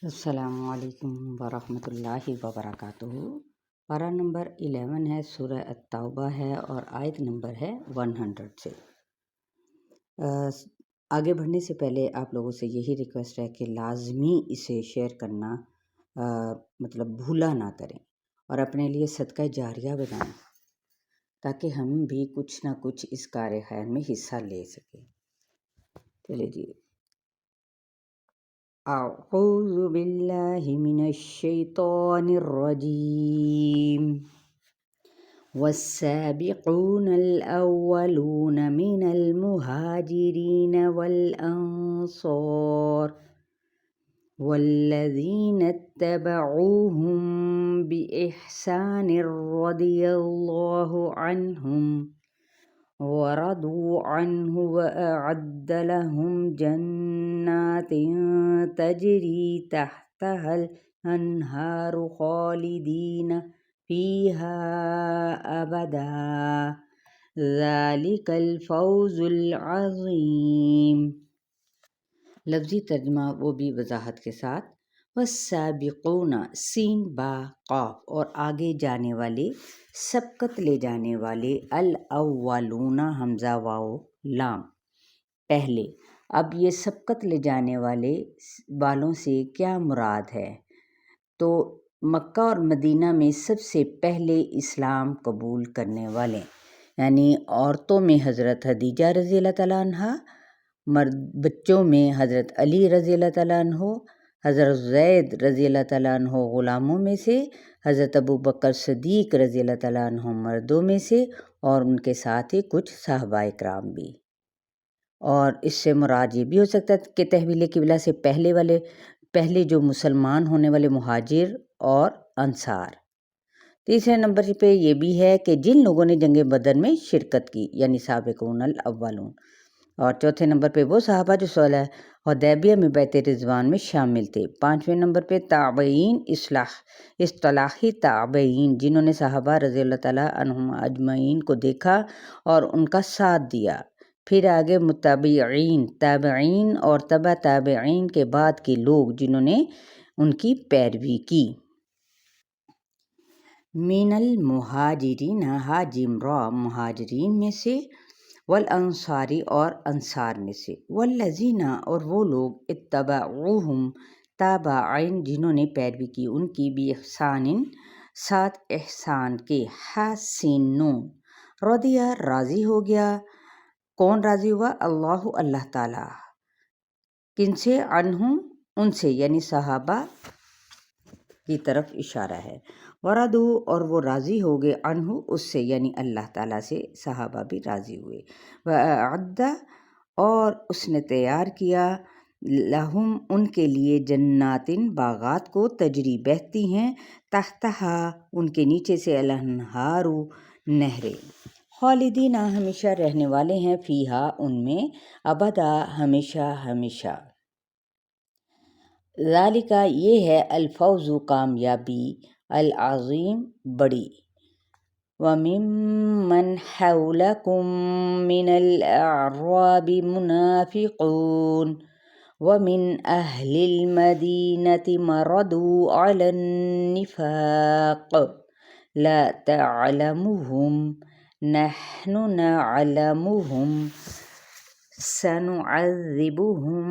السلام علیکم ورحمۃ اللہ وبرکاتہ۔ پارہ نمبر 11 ہے، سورہ التوبہ ہے اور آیت نمبر ہے 100 سے۔ آگے بڑھنے سے پہلے آپ لوگوں سے یہی ریکویسٹ ہے کہ لازمی اسے شیئر کرنا مطلب بھولا نہ کریں اور اپنے لیے صدقہ جاریہ بنائیں تاکہ ہم بھی کچھ نہ کچھ اس کار خیر میں حصہ لے سکیں۔ چلے جی، اعوذ باللہ من الشیطان الرجیم۔ والسابقون الأولون من المهاجرين والأنصار والذين اتبعوهم بإحسان رضي الله عنهم ورضوا عنه وأعد لهم جنات تجري تحتها الأنهار خالدين فيها أبدا ذلك الفوز العظيم۔ لفظی ترجمہ وہ بھی وضاحت کے ساتھ، والسابقون سین با قاف اور آگے جانے والے، سبقت لے جانے والے، الاولون حمزہ واو لام پہلے۔ اب یہ سبقت لے جانے والوں سے کیا مراد ہے؟ تو مکہ اور مدینہ میں سب سے پہلے اسلام قبول کرنے والے، یعنی عورتوں میں حضرت خدیجہ رضی اللہ تعالیٰ عنہ، بچوں میں حضرت علی رضی اللہ تعالیٰ عنہ، حضرت زید رضی اللہ تعالیٰ عنہ غلاموں میں سے، حضرت ابوبکر صدیق رضی اللہ تعالیٰ عنہ مردوں میں سے، اور ان کے ساتھ ہی کچھ صحابہ کرام بھی۔ اور اس سے مراد یہ بھی ہو سکتا ہے کہ تحویل قبلہ سے پہلے جو مسلمان ہونے والے مہاجر اور انصار۔ تیسرے نمبر پہ یہ بھی ہے کہ جن لوگوں نے جنگ بدر میں شرکت کی، یعنی سابقون الاولون۔ اور چوتھے نمبر پہ وہ صحابہ جو صلح حدیبیہ میں بیعت رضوان میں شامل تھے۔ پانچویں نمبر پہ تابعین، اصطلاحی تابعین، جنہوں نے صحابہ رضی اللہ تعالیٰ عنہم اجمعین کو دیکھا اور ان کا ساتھ دیا۔ پھر آگے متابعین، تابعین اور تبع تابعین کے بعد کے لوگ جنہوں نے ان کی پیروی کی۔ من المہاجرین، ہاجرہ مہاجرین میں سے، والانصاری اور انصار میں سے، والذین اور وہ لوگ اتبعوہم تابعین جنہوں نے پیروی کی ان کی، بإحسان ساتھ احسان کے، حسنون رضیہ راضی ہو گیا۔ کون راضی ہوا؟ اللہ تعالیٰ۔ کن سے؟ عنہم ان سے، یعنی صحابہ کی طرف اشارہ ہے۔ وردو اور وہ راضی ہو گئے، عنہ اس سے، یعنی اللہ تعالیٰ سے صحابہ بھی راضی ہوئے۔ وأعد اور اس نے تیار کیا، لہم ان کے لیے، جناتن باغات کو، تجری بہتی ہیں، تحتہا ان کے نیچے سے، الانہار نہریں، خالدین ہمیشہ رہنے والے ہیں، فیہا ان میں، ابدا ہمیشہ ہمیشہ۔ ذالک یہ ہے، الفوز کامیابی، العظیم بڑی۔ وَمِمَّنْ حَوْلَكُمْ مِنَ الْأَعْرَابِ مُنَافِقُونَ وَمِنْ أَهْلِ الْمَدِينَةِ مَرَدُوا عَلَى النِّفَاقِ لَا تَعْلَمُهُمْ نَحْنُ نَعْلَمُهُمْ سَنُعَذِّبُهُمْ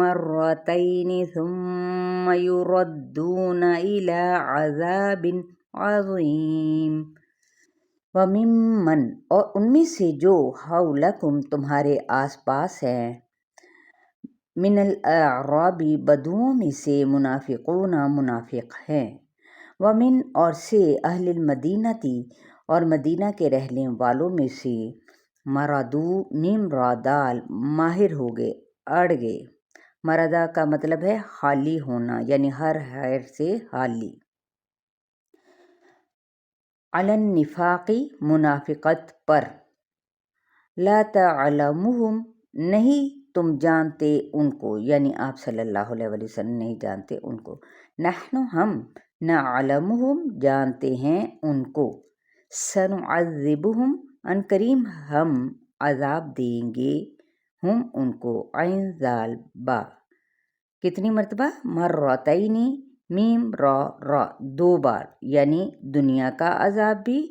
مَرَّتَيْنِ ثُمَّ يُرَدُّونَ إِلَى عَذَابٍ عَظِيمٍ۔ وَمِمَّنْ اور ان میں سے جو، حَوْلَكُمْ تمہارے آس پاس ہیں، من الاعراب بدوؤں میں سے، منافقون منافق ہیں، ومن اور سے، اہل المدینتی اور مدینہ کے رہنے والوں میں سے، مردو میم را دال ماہر ہو گئے، اڑ گئے۔ مردا کا مطلب ہے خالی ہونا، یعنی ہر خیر سے خالی۔ علی النفاق منافقت پر، لا تعلمہم نہیں تم جانتے ان کو، یعنی آپ صلی اللہ علیہ وسلم نہیں جانتے ان کو، نحن ہم، نعلمہم جانتے ہیں ان کو، سنعذبہم ان قریب ہم عذاب دیں گے، ہم ان کو، عین ذال با کتنی مرتبہ؟ مرتینی میم را را 2 بار، یعنی دنیا کا عذاب بھی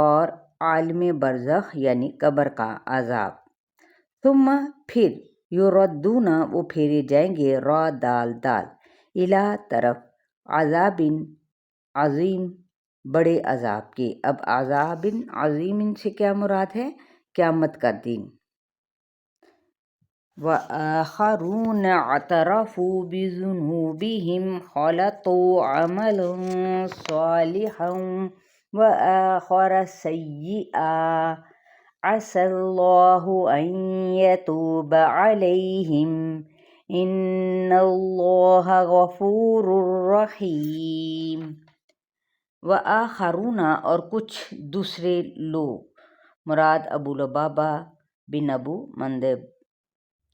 اور عالم برزخ یعنی قبر کا عذاب۔ ثم پھر یردون وہ پھیرے جائیں گے، را دال دال، الی طرف، عذاب عظیم بڑے عذاب کے۔ اب عذاب عظیم سے کیا مراد ہے؟ قیامت کا دن۔ وآخرون اعترفوا بذنوبهم خلطوا عملا صالحا وآخر سيئا عسى الله أن يتوب عليهم إن الله غفور رحيم۔ وآخرون اور کچھ دوسرے لوگ، مراد ابو لبابہ بن ابو مندب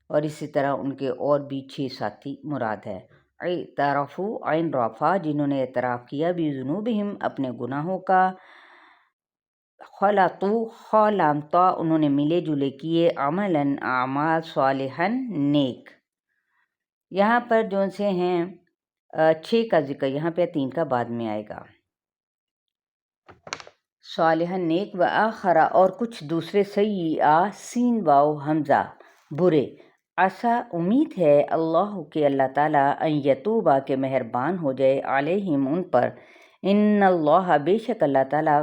اور اسی طرح ان کے اور بھی 6 ساتھی مراد ہے۔ اعترفوا عین رافع، جنہوں نے اعتراف کیا، بذنوبہم اپنے گناہوں کا، خلطوا خا لام طا انہوں نے ملے جلے کیے، عملاً اعمال، صالحاً نیک۔ یہاں پر جو سے ہیں 6 کا ذکر یہاں پہ 3 کا بعد میں آئے گا۔ صالحاً نیک، وآخر اور کچھ دوسرے، سیئا سین واو حمزہ برے، عسیٰ امید ہے، اللہ کہ اللہ تعالیٰ، ان یتوبہ کہ مہربان ہو جائے، علیہم ان پر، ان اللہ بے شک اللہ تعالیٰ،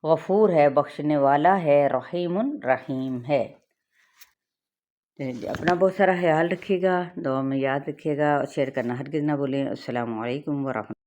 غفور ہے بخشنے والا ہے، رحیم رحیم ہے۔ اپنا بہت سارا خیال رکھیے گا، دعا میں یاد رکھیے گا، اور شیئر کرنا ہرگز نہ بھولیں۔ السلام علیکم ورحمۃ اللہ۔